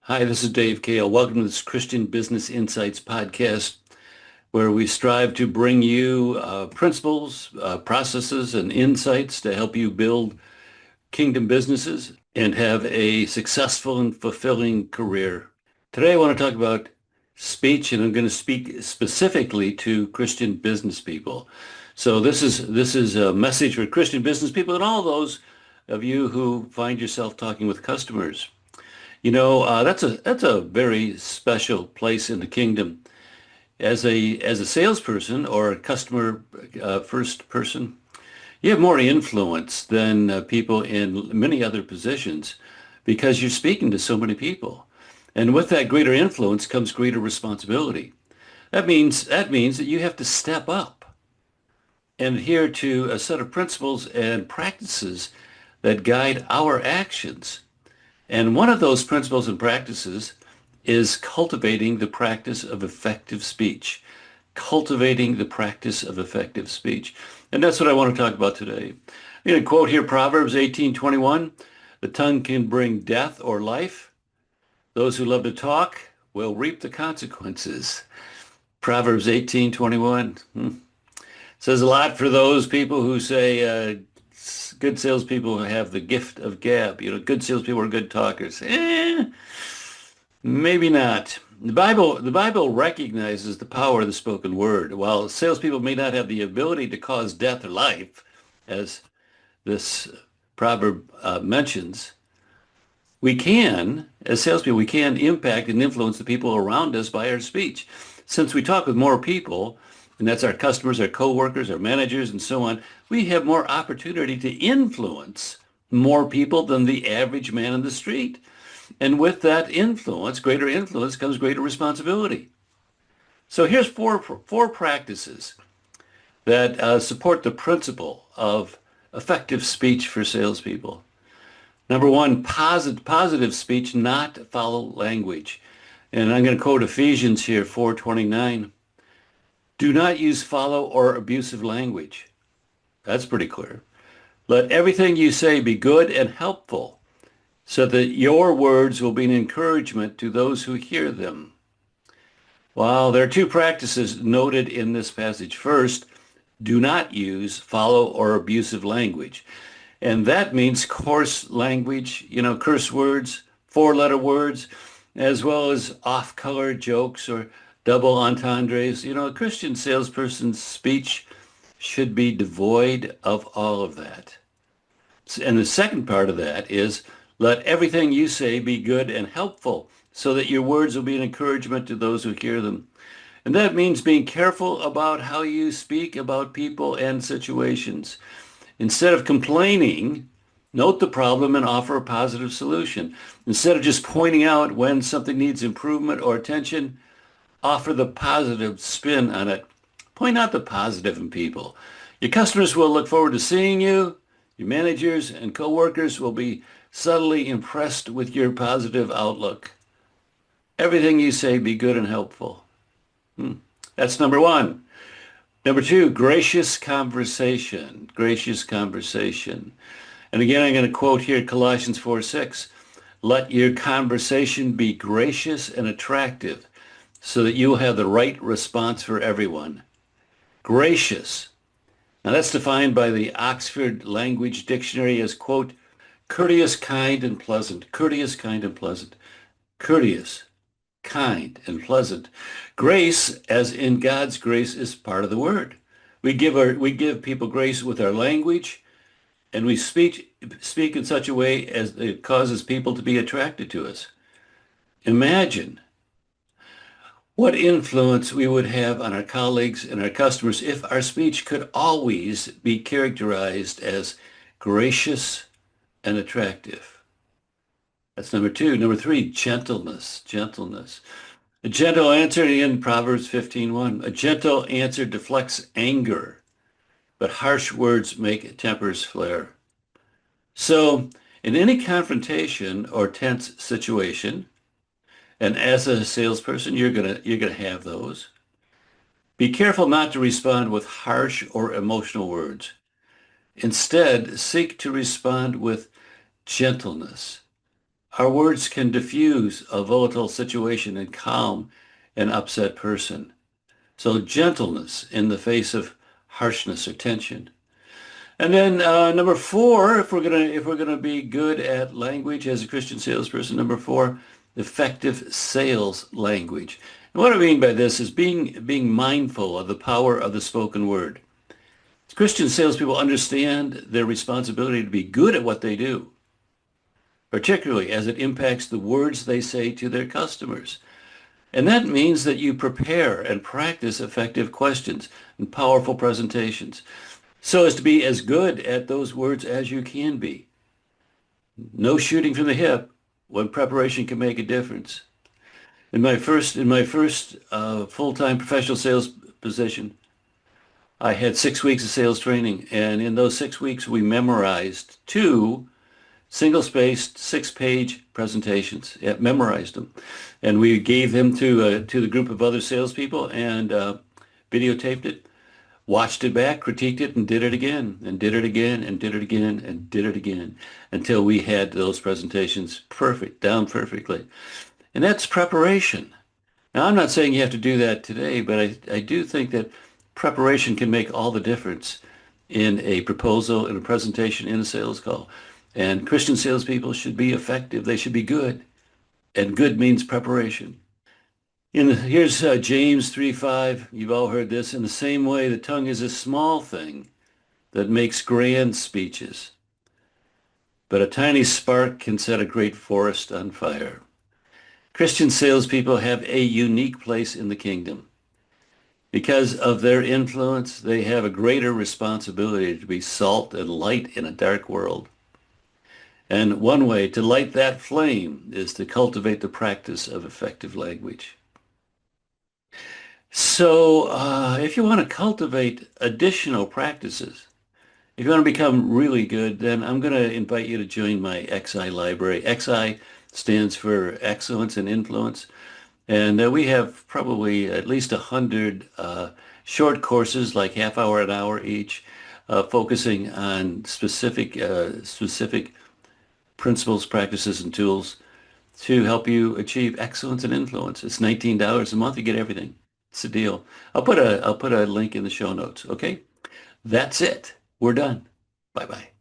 Hi, this is Dave Kale. Welcome to this Christian Business Insights podcast, where we strive to bring you principles, processes, and insights to help you build kingdom businesses and have a successful and fulfilling career. Today, I want to talk about speech, and I'm going to speak specifically to Christian business people. So this is a message for Christian business people and all those of you who find yourself talking with customers. That's a very special place in the kingdom. As a salesperson or a customer first person, you have more influence than people in many other positions because you're speaking to so many people. And with that greater influence comes greater responsibility. That means that you have to step up and adhere to a set of principles and practices that guide our actions. And one of those principles and practices is cultivating the practice of effective speech. Cultivating the practice of effective speech. And that's what I want to talk about today. I'm going to quote here Proverbs 18:21. The tongue can bring death or life. Those who love to talk will reap the consequences. Proverbs 18:21. Says a lot for those people who say good salespeople have the gift of gab. Good salespeople are good talkers. Maybe not. The Bible recognizes the power of the spoken word. While salespeople may not have the ability to cause death or life, as this proverb mentions, as salespeople, we can impact and influence the people around us by our speech. Since we talk with more people, and that's our customers, our coworkers, our managers, and so on, we have more opportunity to influence more people than the average man in the street. And with that influence, greater influence, comes greater responsibility. So here's four practices that support the principle of effective speech for salespeople. Number one, positive speech, not foul language. And I'm going to quote Ephesians here, 4:29. Do not use foul or abusive language. That's pretty clear. Let everything you say be good and helpful, so that your words will be an encouragement to those who hear them. Well, there are two practices noted in this passage. First, do not use foul or abusive language. And that means coarse language, curse words, four-letter words, as well as off-color jokes or double entendres. A Christian salesperson's speech should be devoid of all of that. And the second part of that is let everything you say be good and helpful so that your words will be an encouragement to those who hear them. And that means being careful about how you speak about people and situations. Instead of complaining, note the problem and offer a positive solution. Instead of just pointing out when something needs improvement or attention, offer the positive spin on it. Point out the positive in people. Your customers will look forward to seeing you. Your managers and coworkers will be subtly impressed with your positive outlook. Everything you say be good and helpful. That's number one. Number two, gracious conversation. Gracious conversation. And again, I'm going to quote here Colossians 4:6. Let your conversation be gracious and attractive, so that you will have the right response for everyone. Gracious. Now that's defined by the Oxford Language Dictionary as, quote, courteous, kind, and pleasant. Courteous, kind, and pleasant. Courteous, kind, and pleasant. Grace, as in God's grace, is part of the word. We give people grace with our language, and we speak in such a way as it causes people to be attracted to us. Imagine what influence we would have on our colleagues and our customers if our speech could always be characterized as gracious and attractive. That's number two. Number three, gentleness. Gentleness. A gentle answer in Proverbs 15:1. A gentle answer deflects anger, but harsh words make tempers flare. So in any confrontation or tense situation, and as a salesperson, you're gonna have those. Be careful not to respond with harsh or emotional words. Instead, seek to respond with gentleness. Our words can diffuse a volatile situation and calm an upset person. So gentleness in the face of harshness or tension. And then number four, if we're gonna be good at language as a Christian salesperson, number four, effective sales language. And what I mean by this is being mindful of the power of the spoken word. Christian salespeople understand their responsibility to be good at what they do, particularly as it impacts the words they say to their customers. And that means that you prepare and practice effective questions and powerful presentations so as to be as good at those words as you can be. No shooting from the hip when preparation can make a difference. In my first full-time professional sales position, I had 6 weeks of sales training, and in those 6 weeks, we memorized two single-spaced, six-page presentations. Yeah, memorized them, and we gave them to the group of other salespeople and videotaped it, watched it back, critiqued it, and did it again, and did it again, and did it again, and did it again, until we had those presentations perfect, down perfectly. And that's preparation. Now, I'm not saying you have to do that today, but I do think that preparation can make all the difference in a proposal, in a presentation, in a sales call. And Christian salespeople should be effective. They should be good. And good means preparation. Here's James 3:5. You've all heard this. In the same way, the tongue is a small thing that makes grand speeches, but a tiny spark can set a great forest on fire. Christian salespeople have a unique place in the kingdom. Because of their influence, they have a greater responsibility to be salt and light in a dark world. And one way to light that flame is to cultivate the practice of effective language. So if you want to cultivate additional practices, if you want to become really good, then I'm going to invite you to join my XI library. XI stands for Excellence and Influence. And we have probably at least 100 short courses, like half hour, an hour each, focusing on specific principles, practices, and tools to help you achieve excellence and influence. It's $19 a month. You get everything. It's a deal. I'll put a link in the show notes. Okay, that's it. We're done. Bye bye.